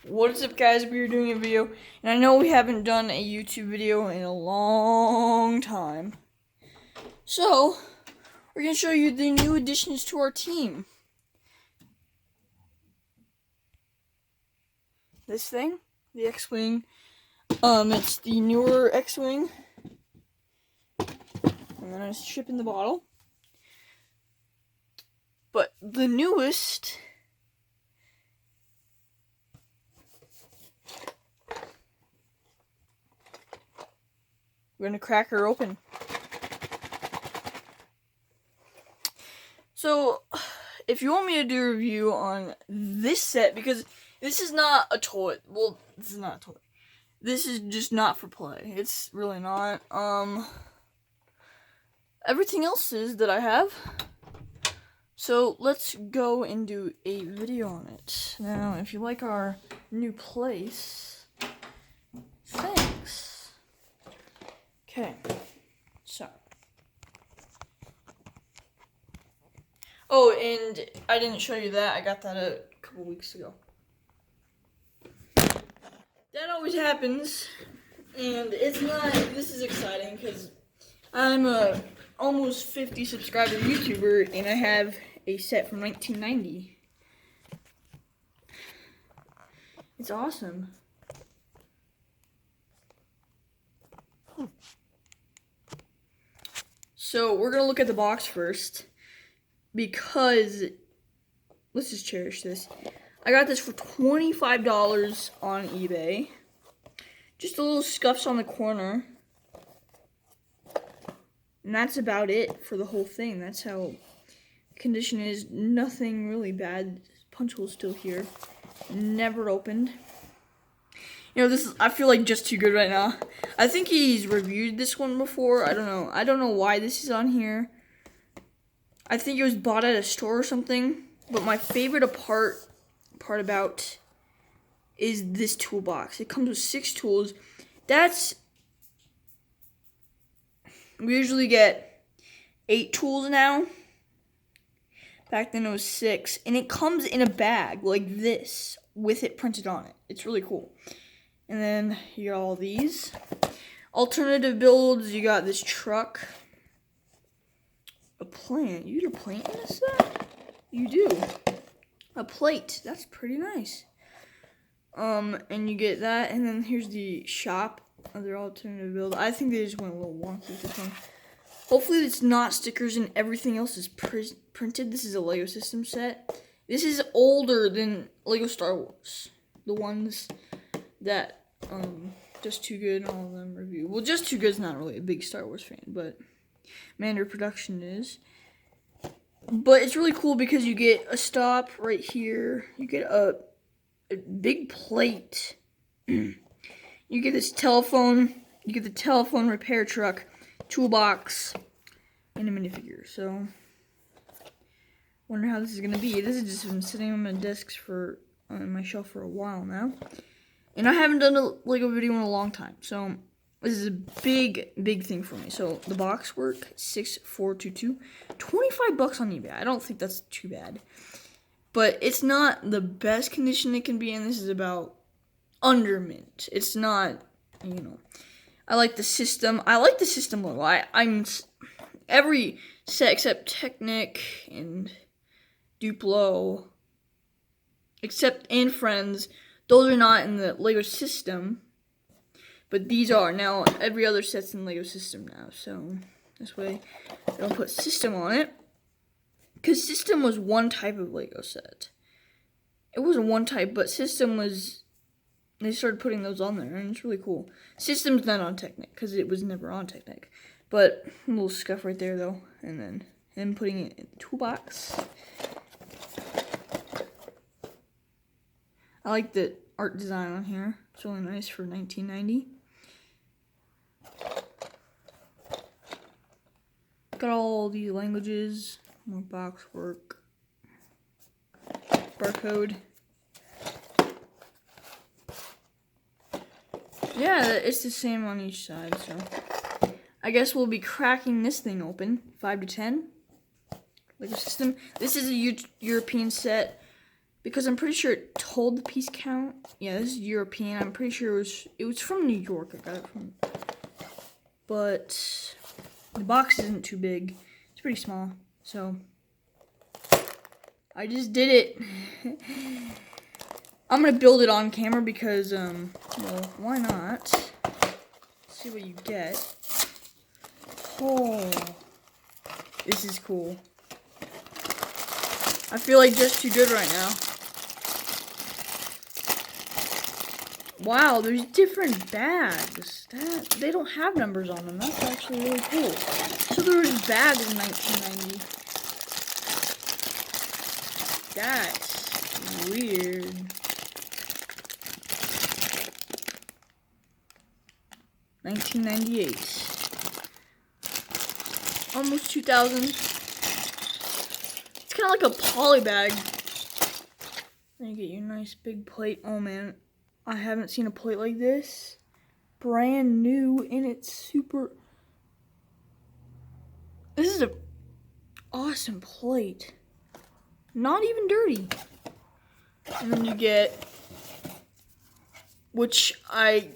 What is up, guys? We are doing a video, and I know we haven't done a YouTube video in a long time. So, we're going to show you the new additions to our team. This thing, the X-Wing. It's the newer X-Wing. And then a ship in the bottle. But the newest... We're going to crack her open. So, if you want me to do a review on this set, because this is not a toy. Well, this is not a toy. This is just not for play. It's really not. Everything else is that I have. So, let's go and do a video on it. Now, if you like our new place, thanks. Okay, so. Oh, and I didn't show you that. I got that a couple weeks ago. That always happens, and it's not, this is exciting because I'm a almost 50 subscriber YouTuber, and I have a set from 1990. It's awesome. So we're gonna look at the box first, because let's just cherish this. I got this for $25 on eBay. Just a little scuffs on the corner. And that's about it for the whole thing. That's how condition is. Nothing really bad. Punch hole's still here. Never opened. You know, this is, I feel like just too good right now. I think he's reviewed this one before. I don't know. I don't know why this is on here. I think it was bought at a store or something. But my favorite part about is this toolbox. It comes with 6 tools. We usually get 8 tools now. Back then it was 6. And it comes in a bag like this with it printed on it. It's really cool. And then you got all these. Alternative builds, you got this truck. A plant. You get a plant in this set? You do. A plate. That's pretty nice. And you get that, and then here's the shop. Other alternative build. I think they just went a little wonky with this one. Hopefully it's not stickers and everything else is printed. This is a Lego system set. This is older than Lego Star Wars. The ones that Just Too Good and all of them review. Well, Just Too Good's not really a big Star Wars fan, but Mander Production is. But it's really cool because you get a stop right here. You get a big plate. You get this telephone. You get the telephone repair truck, toolbox, and a minifigure. So, wonder how this is gonna be. This has just been sitting on my desks on my shelf for a while now, and I haven't done a Lego video in a long time. So this is a big thing for me. So the box work, 6422, $25 on eBay. I don't think that's too bad. But it's not the best condition it can be in. This is about under mint. It's not, you know. I like the system. I like the system logo. I'm every set except Technic and Duplo, and Friends. Those are not in the Lego system. But these are. Now, every other set's in Lego system now. So, this way, they'll put system on it. Because system was one type of Lego set. It wasn't one type, but system was... They started putting those on there, and it's really cool. System's not on Technic, because it was never on Technic. But, a little scuff right there, though. And then, him putting it in the toolbox. I like the art design on here. It's really nice for 1990. Got all these languages, more box work, barcode. Yeah, it's the same on each side, so I guess we'll be cracking this thing open. 5 to 10. Lego system. This is a European set. because I'm pretty sure it told the piece count. Yeah, this is European. I'm pretty sure it was from New York. I got it from. But the box isn't too big. It's pretty small. So I just did it. I'm gonna build it on camera because well, why not? See what you get. Oh, this is cool. I feel like just too good right now. Wow, there's different bags. They don't have numbers on them. That's actually really cool. So there was bags in 1990. That's weird. $1998. Almost 2000. It's kind of like a poly bag. Then you get your nice big plate. Oh man, I haven't seen a plate like this. Brand new, and it's super. This is a awesome plate. Not even dirty. And then you get, which I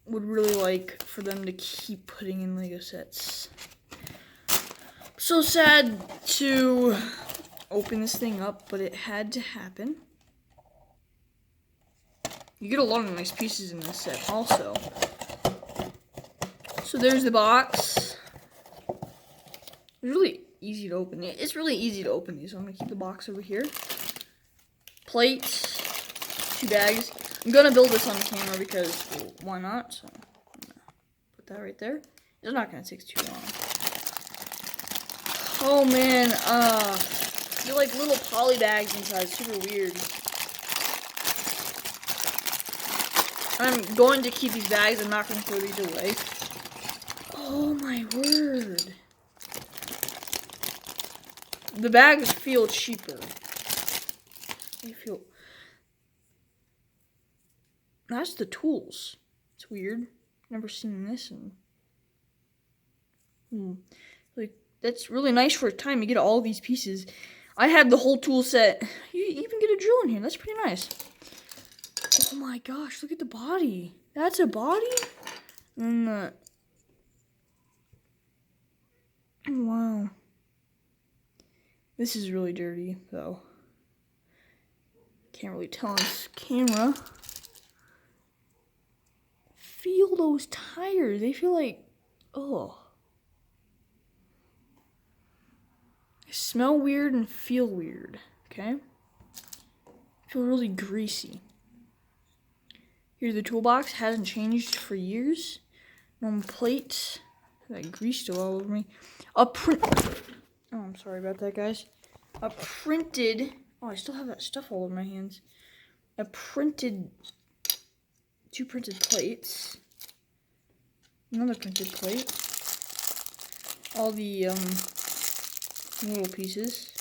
would really like for them to keep putting in Lego sets. So sad to open this thing up, but it had to happen. You get a lot of nice pieces in this set also. So there's the box. It's really easy to open it. It's really easy to open these, so I'm gonna keep the box over here. Plates, 2 bags. I'm gonna build this on the camera because, well, why not? So I'm gonna put that right there. It's not gonna take too long. Oh man, they're like little poly bags inside, super weird. I'm going to keep these bags, I'm not gonna throw these away. Oh my word. The bags feel cheaper. They feel... That's the tools. It's weird. Never seen this. Like, that's really nice for a time. You get all these pieces. I had the whole tool set. You even get a drill in here. That's pretty nice. Oh my gosh, look at the body. That's a body? And the... Wow. This is really dirty, though. Can't really tell on this camera. Feel those tires. They feel like, oh. They smell weird and feel weird, okay? Feel really greasy. Here's the toolbox. Hasn't changed for years. Normal plate. That grease still all over me. Oh, I'm sorry about that, guys. A printed... Oh, I still have that stuff all over my hands. A printed... 2 printed plates. Another printed plate. All the, little pieces.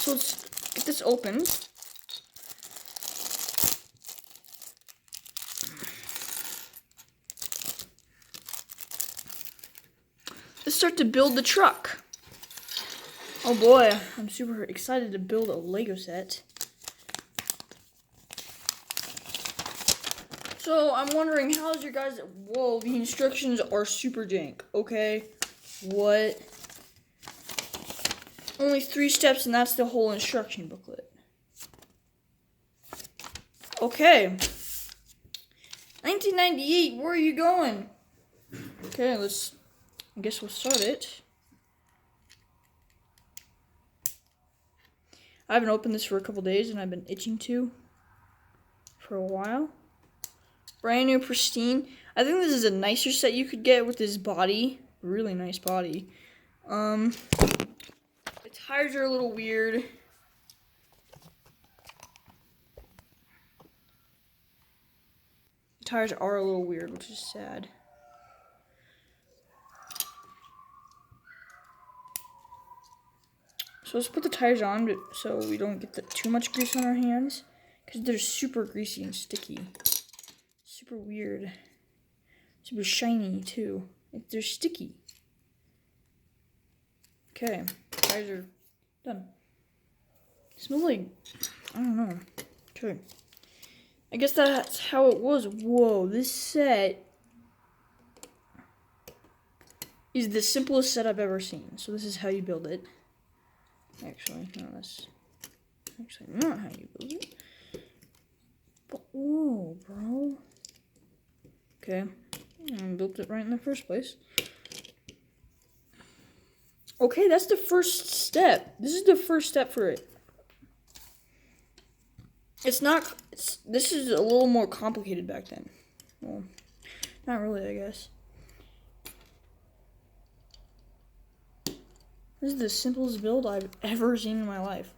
So let's get this open. Let's start to build the truck. Oh boy, I'm super excited to build a Lego set. So I'm wondering, how's your guys? Whoa, the instructions are super jank. Okay, what? Only 3 steps, and that's the whole instruction booklet. Okay. 1998. Where are you going? Okay, I guess we'll start it. I haven't opened this for a couple days, and I've been itching to for a while. Brand new, pristine. I think this is a nicer set you could get with this body. Really nice body. The tires are a little weird. The tires are a little weird, which is sad. So let's put the tires on so we don't get too much grease on our hands, because they're super greasy and sticky. Super weird. Super shiny too. They're sticky. Okay, tires are done. smells like, I don't know. Okay. I guess that's how it was. Whoa, this set is the simplest set I've ever seen. So this is how you build it. Actually, no, that's actually not how you build it. But whoa, bro. Okay, I built it right in the first place. Okay, that's the first step. This is the first step for it. It's not. This is a little more complicated back then. Well, not really, I guess. This is the simplest build I've ever seen in my life.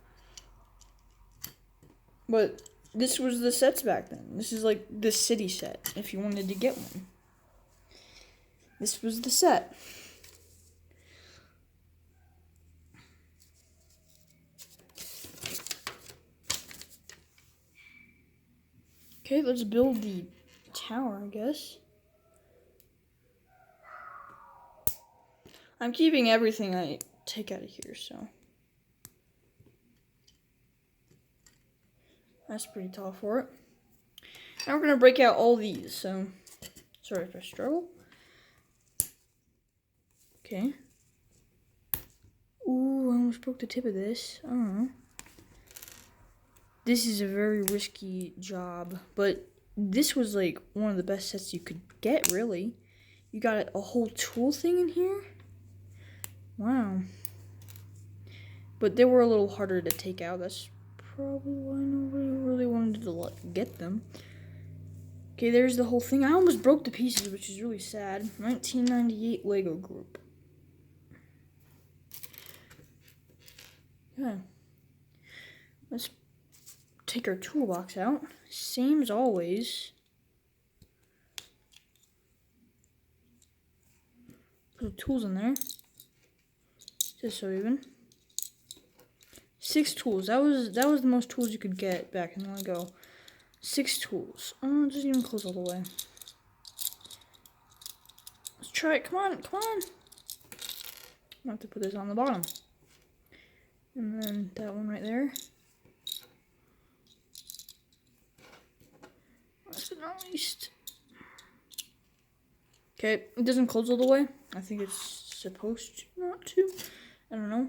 But this was the sets back then. This is like the city set, if you wanted to get one. This was the set. Okay, let's build the tower, I guess. I'm keeping everything I take out of here, so. That's pretty tall for it. Now we're gonna break out all these, so. Sorry if I struggle. Okay. Ooh, I almost broke the tip of this. I don't know. This is a very risky job, but this was like one of the best sets you could get, really. You got a whole tool thing in here. Wow. But they were a little harder to take out. That's probably why nobody really wanted to get them. Okay, there's the whole thing. I almost broke the pieces, which is really sad. 1998 Lego Group. Yeah. Let's take our toolbox out. Same as always. Put the tools in there. Just so even. 6 tools. That was the most tools you could get back in Lego. 6 tools. Oh, it doesn't even close all the way. Let's try it. Come on, come on. I have to put this on the bottom. And then that one right there. Last but not least. Okay, it doesn't close all the way. I think it's supposed to not to. I don't know.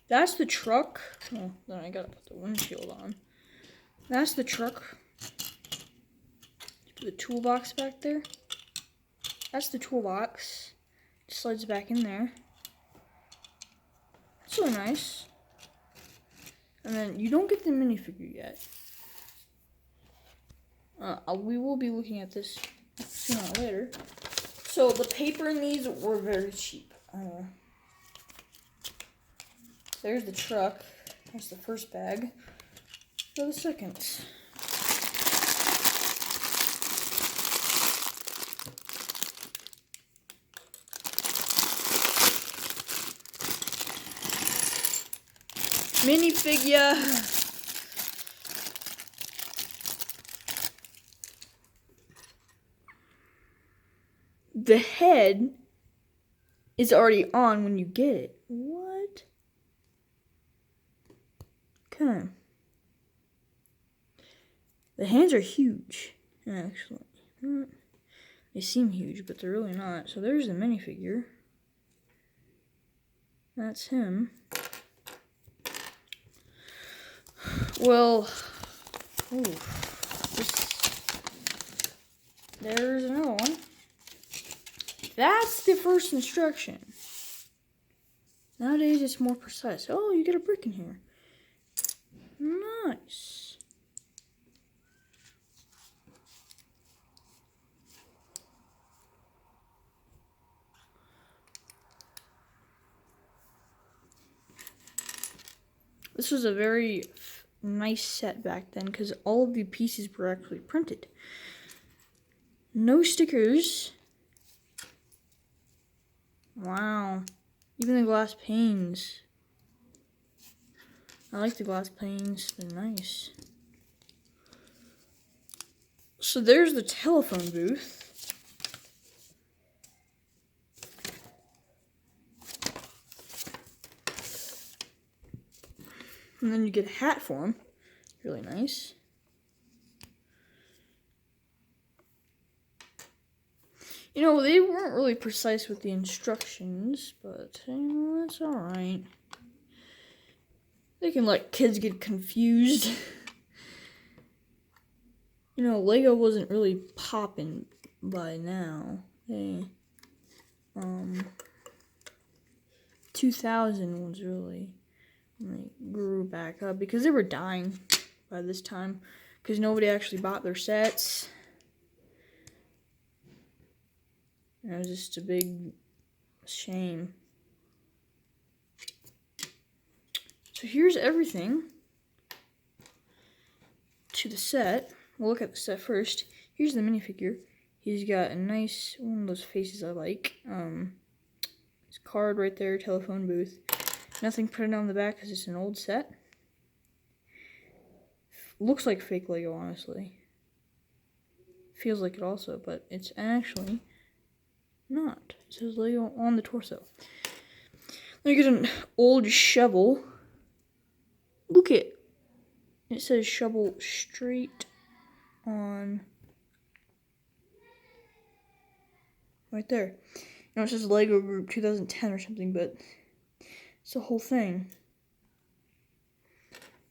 That's the truck. Oh, then I gotta put the windshield on. That's the truck. Put the toolbox back there. That's the toolbox. It slides back in there. That's really nice. And then you don't get the minifigure yet. We will be looking at this sooner or later. So the paper in these were very cheap. There's the truck. That's the first bag. For the second. Minifigure. The head is already on when you get it. What? Okay. The hands are huge, actually. They seem huge, but they're really not. So there's the minifigure. That's him. Well, there's another one. That's the first instruction. Nowadays it's more precise. Oh, you get a brick in here. Nice. This was a very nice set back then because all of the pieces were actually printed. No stickers. Wow. Even the glass panes. I like the glass panes. They're nice. So there's the telephone booth. And then you get a hat for him. Really nice. You know, they weren't really precise with the instructions, but that's alright. They can let kids get confused. You know, Lego wasn't really popping by now. They, 2000 was really when they grew back up because they were dying by this time because nobody actually bought their sets. And it was just a big shame. So here's everything to the set. We'll look at the set first. Here's the minifigure. He's got a nice one of those faces I like. His card right there, telephone booth. Nothing printed on the back because it's an old set. Looks like fake Lego, honestly. Feels like it also, but it's actually not. It says Lego on the torso. Then you get an old shovel. Look at it says shovel straight on right there. You know, it says Lego Group 2010 or something, but it's the whole thing.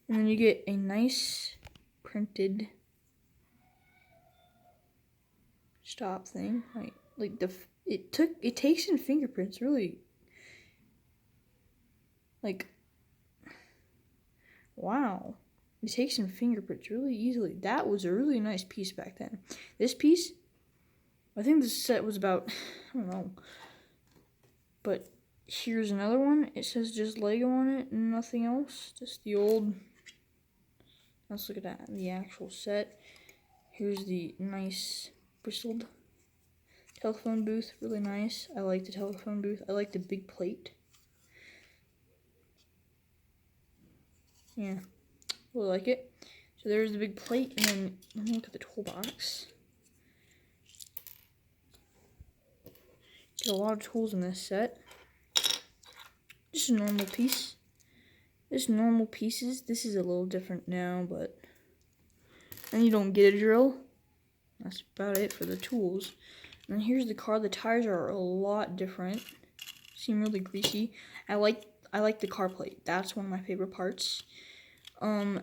And then you get a nice printed stop thing. It takes in fingerprints really. Like, wow. It takes in fingerprints really easily. That was a really nice piece back then. This piece, I think this set was about, I don't know. But here's another one. It says just Lego on it and nothing else. Just the old. Let's look at that. The actual set. Here's the nice bristled telephone booth. Really nice. I like the telephone booth. I like the big plate. Yeah. Really like it. So there's the big plate, and then let me look at the toolbox. Get a lot of tools in this set. Just a normal piece. Just normal pieces. This is a little different now, but then you don't get a drill. That's about it for the tools. And here's the car. The tires are a lot different. Seem really greasy. I like the car plate. That's one of my favorite parts.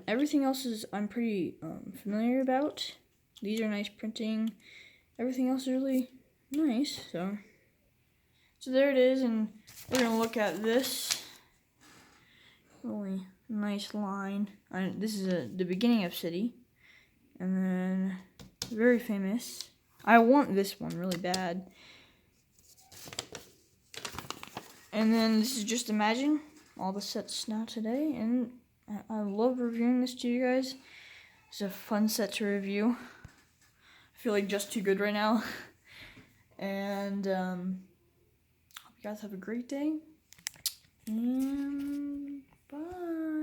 Everything else is I'm pretty familiar about. These are nice printing. Everything else is really nice. So there it is, and we're gonna look at this. Really nice line. This is the beginning of City, and then very famous. I want this one really bad. And then this is Just Imagine. All the sets now today, and I love reviewing this to you guys. It's a fun set to review. I feel like just too good right now. And hope you guys have a great day. And bye.